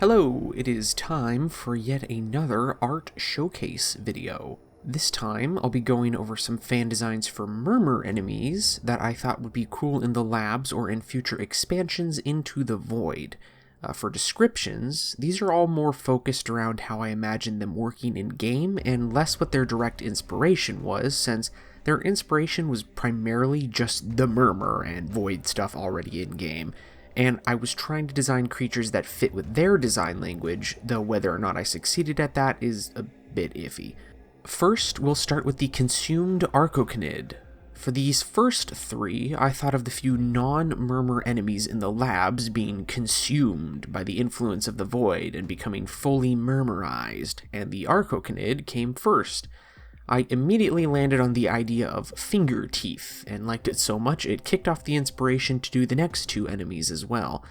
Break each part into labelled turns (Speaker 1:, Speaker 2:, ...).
Speaker 1: Hello, it is time for yet another art showcase video. This time, I'll be going over some fan designs for Murmur enemies that I thought would be cool in the labs or in future expansions into the Void. For descriptions, these are all more focused around how I imagine them working in-game and less what their direct inspiration was, since their inspiration was primarily just the Murmur and Void stuff already in-game. And I was trying to design creatures that fit with their design language, though whether or not I succeeded at that is a bit iffy. First, we'll start with the consumed Arcocanid. For these first three, I thought of the few non-Murmur enemies in the labs being consumed by the influence of the Void and becoming fully Murmur-ized, and the Arcocanid came first. I immediately landed on the idea of finger teeth, and liked it so much it kicked off the inspiration to do the next two enemies as well.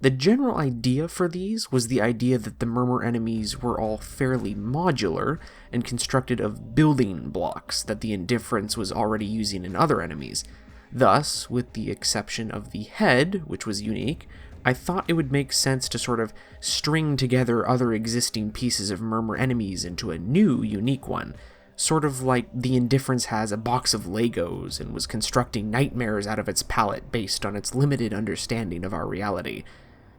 Speaker 1: The general idea for these was the idea that the Murmur enemies were all fairly modular and constructed of building blocks that the Indifference was already using in other enemies. Thus, with the exception of the head, which was unique, I thought it would make sense to sort of string together other existing pieces of Murmur enemies into a new, unique one. Sort of like the Indifference has a box of Legos and was constructing nightmares out of its palette based on its limited understanding of our reality.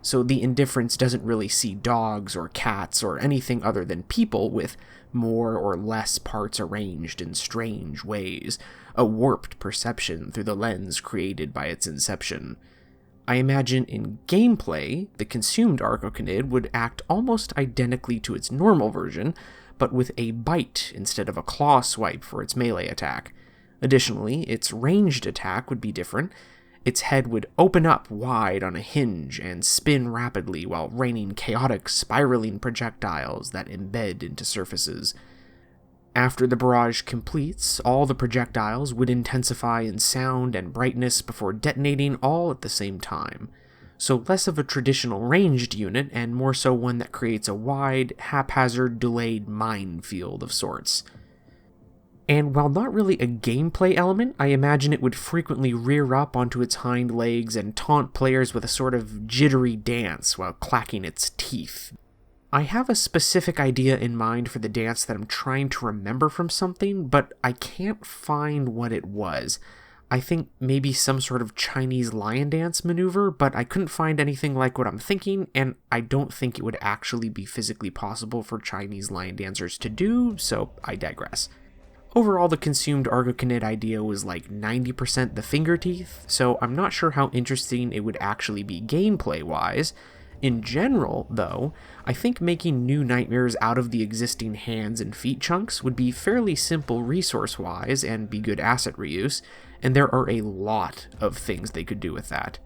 Speaker 1: So the Indifference doesn't really see dogs or cats or anything other than people with more or less parts arranged in strange ways, a warped perception through the lens created by its inception. I imagine in gameplay, the consumed Arcocanid would act almost identically to its normal version, but with a bite instead of a claw swipe for its melee attack. Additionally, its ranged attack would be different. Its head would open up wide on a hinge and spin rapidly while raining chaotic, spiraling projectiles that embed into surfaces. After the barrage completes, all the projectiles would intensify in sound and brightness before detonating all at the same time. So less of a traditional ranged unit, and more so one that creates a wide, haphazard, delayed minefield of sorts. And while not really a gameplay element, I imagine it would frequently rear up onto its hind legs and taunt players with a sort of jittery dance while clacking its teeth. I have a specific idea in mind for the dance that I'm trying to remember from something, but I can't find what it was. I think maybe some sort of Chinese lion dance maneuver, but I couldn't find anything like what I'm thinking, and I don't think it would actually be physically possible for Chinese lion dancers to do, so I digress. Overall, the consumed Arcocanid idea was like 90% the finger teeth, so I'm not sure how interesting it would actually be gameplay-wise. In general, though, I think making new nightmares out of the existing hands and feet chunks would be fairly simple resource-wise and be good asset reuse, and there are a lot of things they could do with that.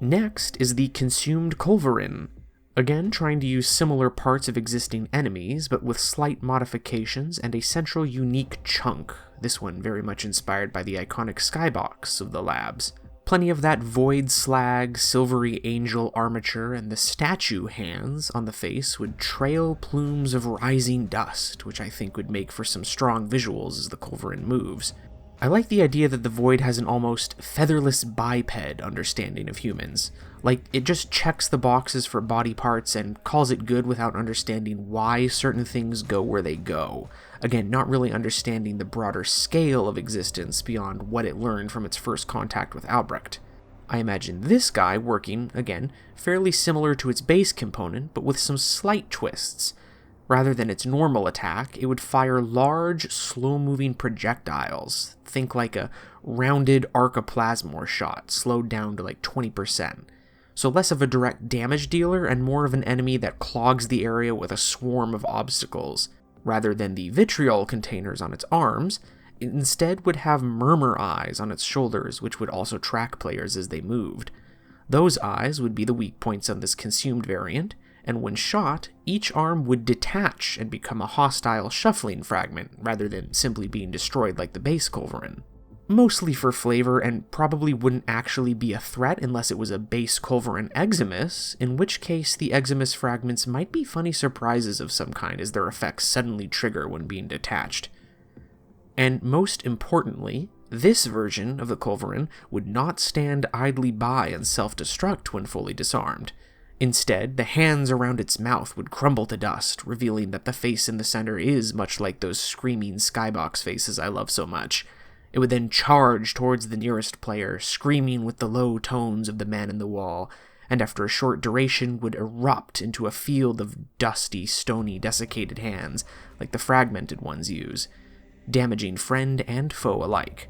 Speaker 1: Next is the consumed Culverin. Again, trying to use similar parts of existing enemies, but with slight modifications and a central unique chunk, this one very much inspired by the iconic skybox of the labs. Plenty of that void slag, silvery angel armature, and the statue hands on the face would trail plumes of rising dust, which I think would make for some strong visuals as the Culverin moves. I like the idea that the Void has an almost featherless biped understanding of humans. Like, it just checks the boxes for body parts and calls it good without understanding why certain things go where they go. Again, not really understanding the broader scale of existence beyond what it learned from its first contact with Albrecht. I imagine this guy working, again, fairly similar to its base component, but with some slight twists. Rather than its normal attack, it would fire large, slow-moving projectiles. Think like a rounded arcoplasmor shot, slowed down to like 20%. So less of a direct damage dealer and more of an enemy that clogs the area with a swarm of obstacles. Rather than the vitriol containers on its arms, it instead would have murmur eyes on its shoulders, which would also track players as they moved. Those eyes would be the weak points on this consumed variant, and when shot, each arm would detach and become a hostile shuffling fragment, rather than simply being destroyed like the base Culverin. Mostly for flavor, and probably wouldn't actually be a threat unless it was a base Culverin Eximus, in which case the Eximus fragments might be funny surprises of some kind as their effects suddenly trigger when being detached. And most importantly, this version of the Culverin would not stand idly by and self-destruct when fully disarmed. Instead, the hands around its mouth would crumble to dust, revealing that the face in the center is much like those screaming skybox faces I love so much. It would then charge towards the nearest player, screaming with the low tones of the man in the wall, and after a short duration would erupt into a field of dusty, stony, desiccated hands, like the fragmented ones use, damaging friend and foe alike.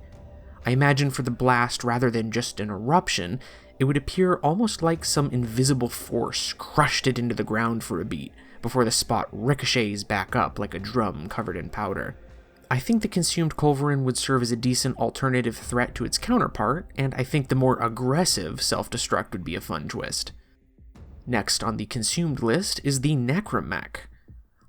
Speaker 1: I imagine for the blast, rather than just an eruption, it would appear almost like some invisible force crushed it into the ground for a beat, before the spot ricochets back up like a drum covered in powder. I think the consumed Culverin would serve as a decent alternative threat to its counterpart, and I think the more aggressive self-destruct would be a fun twist. Next on the consumed list is the Necromech.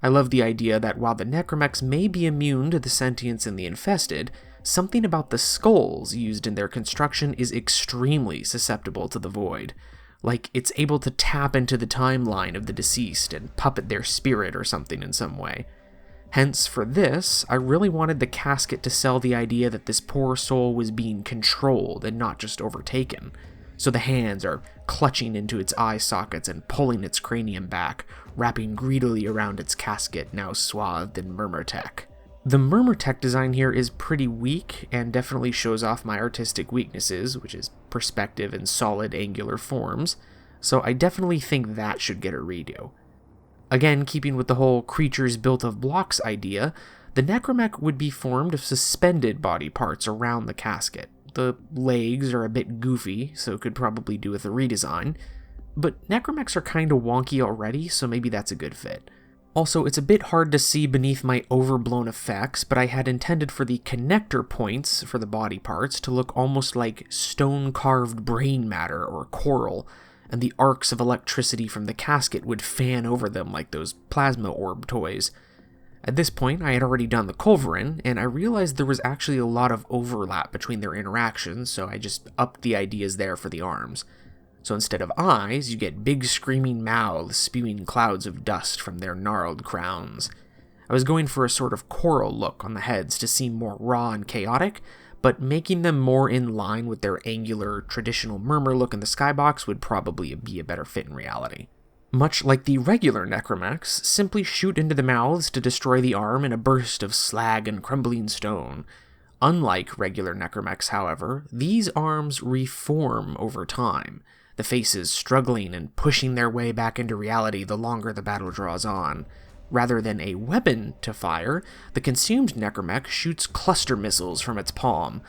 Speaker 1: I love the idea that while the Necromechs may be immune to the sentience in the infested, something about the skulls used in their construction is extremely susceptible to the void. Like it's able to tap into the timeline of the deceased and puppet their spirit or something in some way. Hence, for this, I really wanted the casket to sell the idea that this poor soul was being controlled and not just overtaken. So the hands are clutching into its eye sockets and pulling its cranium back, wrapping greedily around its casket, now swathed in Murmur tech. The Murmur tech design here is pretty weak and definitely shows off my artistic weaknesses, which is perspective and solid angular forms, so I definitely think that should get a redo. Again, keeping with the whole creatures built of blocks idea, the Necromech would be formed of suspended body parts around the casket. The legs are a bit goofy, so could probably do with a redesign, but Necromechs are kinda wonky already, so maybe that's a good fit. Also, it's a bit hard to see beneath my overblown effects, but I had intended for the connector points for the body parts to look almost like stone-carved brain matter or coral, and the arcs of electricity from the casket would fan over them like those plasma orb toys. At this point, I had already done the Culverin, and I realized there was actually a lot of overlap between their interactions, so I just upped the ideas there for the arms. So instead of eyes, you get big screaming mouths spewing clouds of dust from their gnarled crowns. I was going for a sort of coral look on the heads to seem more raw and chaotic, but making them more in line with their angular, traditional Murmur look in the skybox would probably be a better fit in reality. Much like the regular Necromechs, simply shoot into the mouths to destroy the arm in a burst of slag and crumbling stone. Unlike regular Necromechs, however, these arms reform over time, the faces struggling and pushing their way back into reality the longer the battle draws on. Rather than a weapon to fire, the consumed Necromech shoots cluster missiles from its palm.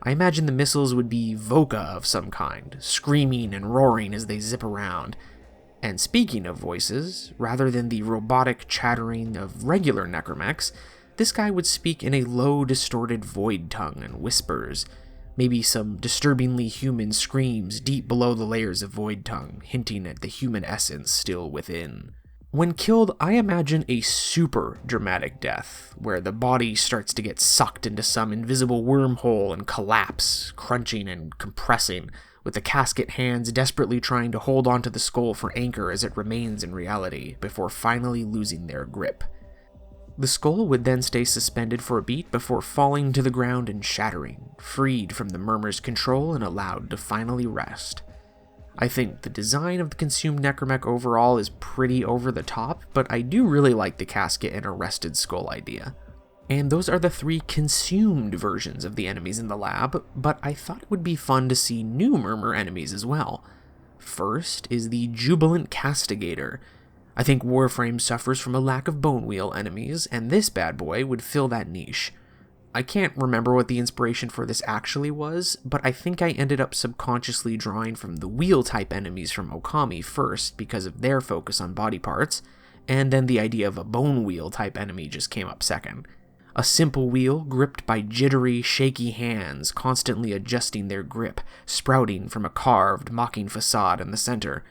Speaker 1: I imagine the missiles would be Voca of some kind, screaming and roaring as they zip around. And speaking of voices, rather than the robotic chattering of regular Necromechs, this guy would speak in a low, distorted void tongue and whispers. Maybe some disturbingly human screams deep below the layers of void tongue, hinting at the human essence still within. When killed, I imagine a super dramatic death, where the body starts to get sucked into some invisible wormhole and collapse, crunching and compressing, with the casket hands desperately trying to hold onto the skull for anchor as it remains in reality, before finally losing their grip. The skull would then stay suspended for a beat before falling to the ground and shattering, freed from the Murmur's control and allowed to finally rest. I think the design of the consumed Necromech overall is pretty over the top, but I do really like the casket and arrested skull idea. And those are the 3 consumed versions of the enemies in the lab, but I thought it would be fun to see new Murmur enemies as well. First is the Jubilant Castigator. I think Warframe suffers from a lack of bone wheel enemies, and this bad boy would fill that niche. I can't remember what the inspiration for this actually was, but I think I ended up subconsciously drawing from the wheel-type enemies from Okami first because of their focus on body parts, and then the idea of a bone wheel-type enemy just came up second. A simple wheel gripped by jittery, shaky hands, constantly adjusting their grip, sprouting from a carved, mocking facade in the center.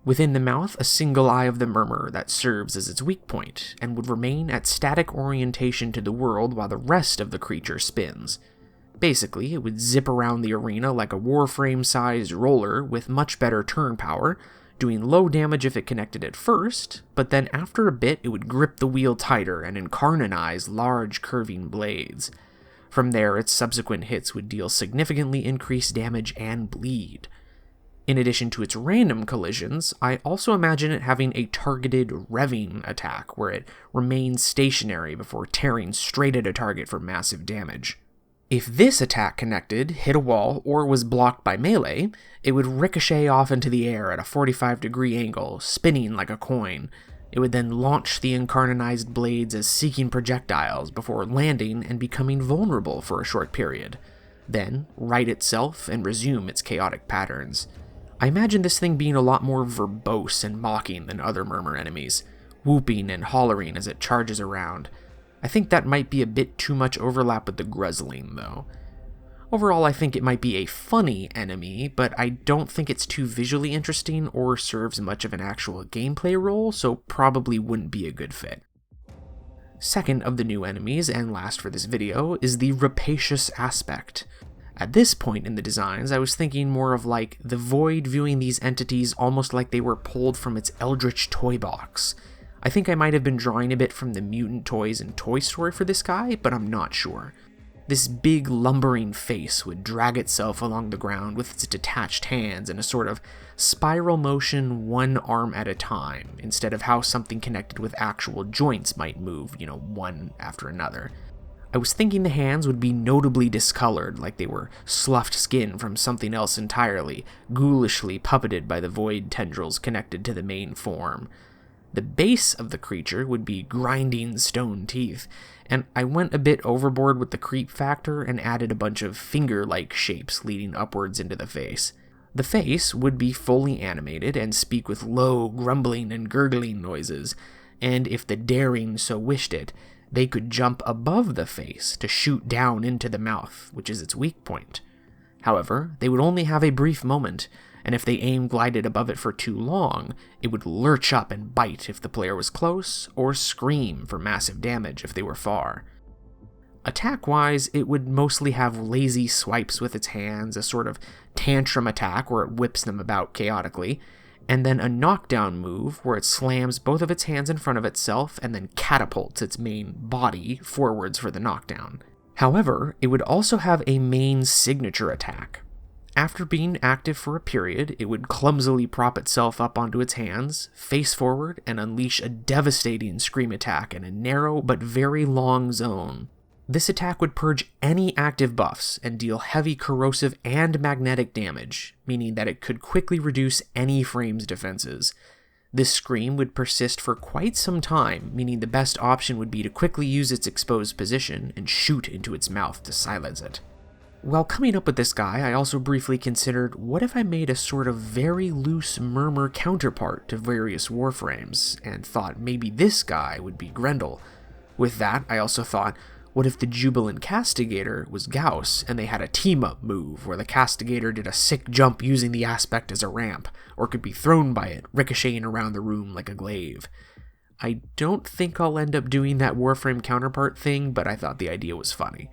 Speaker 1: Within the mouth, a single eye of the Murmur that serves as its weak point, and would remain at static orientation to the world while the rest of the creature spins. Basically, it would zip around the arena like a Warframe-sized roller with much better turn power, doing low damage if it connected at first, but then after a bit it would grip the wheel tighter and incarnatize large curving blades. From there, its subsequent hits would deal significantly increased damage and bleed. In addition to its random collisions, I also imagine it having a targeted revving attack, where it remains stationary before tearing straight at a target for massive damage. If this attack connected, hit a wall, or was blocked by melee, it would ricochet off into the air at a 45-degree angle, spinning like a coin. It would then launch the Arcocanid blades as seeking projectiles before landing and becoming vulnerable for a short period. Then, right itself and resume its chaotic patterns. I imagine this thing being a lot more verbose and mocking than other Murmur enemies, whooping and hollering as it charges around. I think that might be a bit too much overlap with the Gruzzling, though. Overall, I think it might be a funny enemy, but I don't think it's too visually interesting or serves much of an actual gameplay role, so probably wouldn't be a good fit. Second of the new enemies, and last for this video, is the Rapacious aspect. At this point in the designs, I was thinking more of like the Void viewing these entities almost like they were pulled from its Eldritch toy box. I think I might have been drawing a bit from the mutant toys in Toy Story for this guy, but I'm not sure. This big lumbering face would drag itself along the ground with its detached hands in a sort of spiral motion, one arm at a time, instead of how something connected with actual joints might move, one after another. I was thinking the hands would be notably discolored, like they were sloughed skin from something else entirely, ghoulishly puppeted by the void tendrils connected to the main form. The base of the creature would be grinding stone teeth, and I went a bit overboard with the creep factor and added a bunch of finger-like shapes leading upwards into the face. The face would be fully animated and speak with low grumbling and gurgling noises, and if the daring so wished it, they could jump above the face to shoot down into the mouth, which is its weak point. However, they would only have a brief moment, and if they glided above it for too long, it would lurch up and bite if the player was close, or scream for massive damage if they were far. Attack-wise, it would mostly have lazy swipes with its hands, a sort of tantrum attack where it whips them about chaotically, and then a knockdown move where it slams both of its hands in front of itself and then catapults its main body forwards for the knockdown. However, it would also have a main signature attack. After being active for a period, it would clumsily prop itself up onto its hands, face forward, and unleash a devastating scream attack in a narrow but very long zone. This attack would purge any active buffs and deal heavy corrosive and magnetic damage, meaning that it could quickly reduce any frame's defenses. This scream would persist for quite some time, meaning the best option would be to quickly use its exposed position and shoot into its mouth to silence it. While coming up with this guy, I also briefly considered, what if I made a sort of very loose Murmur counterpart to various Warframes, and thought maybe this guy would be Grendel. With that, I also thought, what if the Jubilant Castigator was Gauss, and they had a team-up move, where the Castigator did a sick jump using the aspect as a ramp, or could be thrown by it, ricocheting around the room like a glaive. I don't think I'll end up doing that Warframe counterpart thing, but I thought the idea was funny.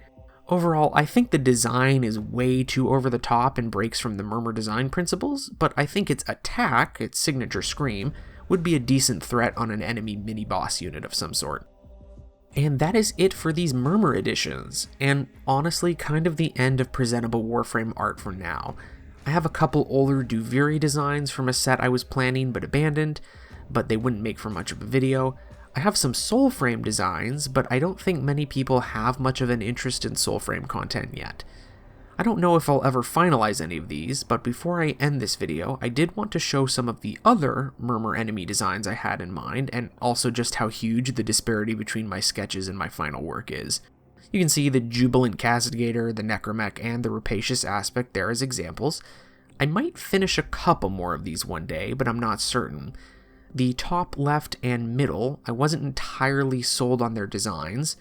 Speaker 1: Overall, I think the design is way too over the top and breaks from the Murmur design principles, but I think its attack, its signature scream, would be a decent threat on an enemy mini-boss unit of some sort. And that is it for these Murmur editions, and honestly kind of the end of presentable Warframe art for now. I have a couple older Duviri designs from a set I was planning but abandoned, but they wouldn't make for much of a video. I have some Soulframe designs, but I don't think many people have much of an interest in Soulframe content yet. I don't know if I'll ever finalize any of these, but before I end this video, I did want to show some of the other Murmur enemy designs I had in mind, and also just how huge the disparity between my sketches and my final work is. You can see the Jubilant Castigator, the Necrom, and the Rapacious aspect there as examples. I might finish a couple more of these one day, but I'm not certain. The top left and middle, I wasn't entirely sold on their designs.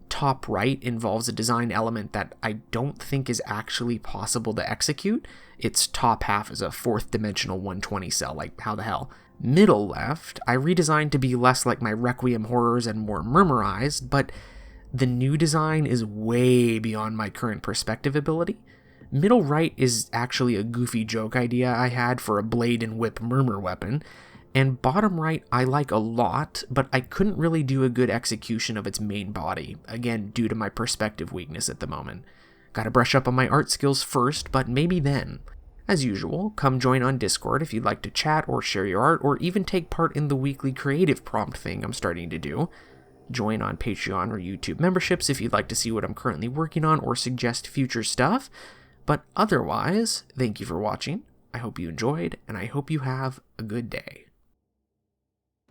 Speaker 1: Top right involves a design element that I don't think is actually possible to execute. Its top half is a 4th dimensional 120 cell, like how the hell. Middle left, I redesigned to be less like my Requiem horrors and more Murmur-ized, but the new design is way beyond my current perspective ability. Middle right is actually a goofy joke idea I had for a blade and whip Murmur weapon, and bottom right I like a lot, but I couldn't really do a good execution of its main body, again due to my perspective weakness at the moment. Gotta brush up on my art skills first, but maybe then. As usual, come join on Discord if you'd like to chat or share your art, or even take part in the weekly creative prompt thing I'm starting to do. Join on Patreon or YouTube memberships if you'd like to see what I'm currently working on or suggest future stuff. But otherwise, thank you for watching. I hope you enjoyed, and I hope you have a good day.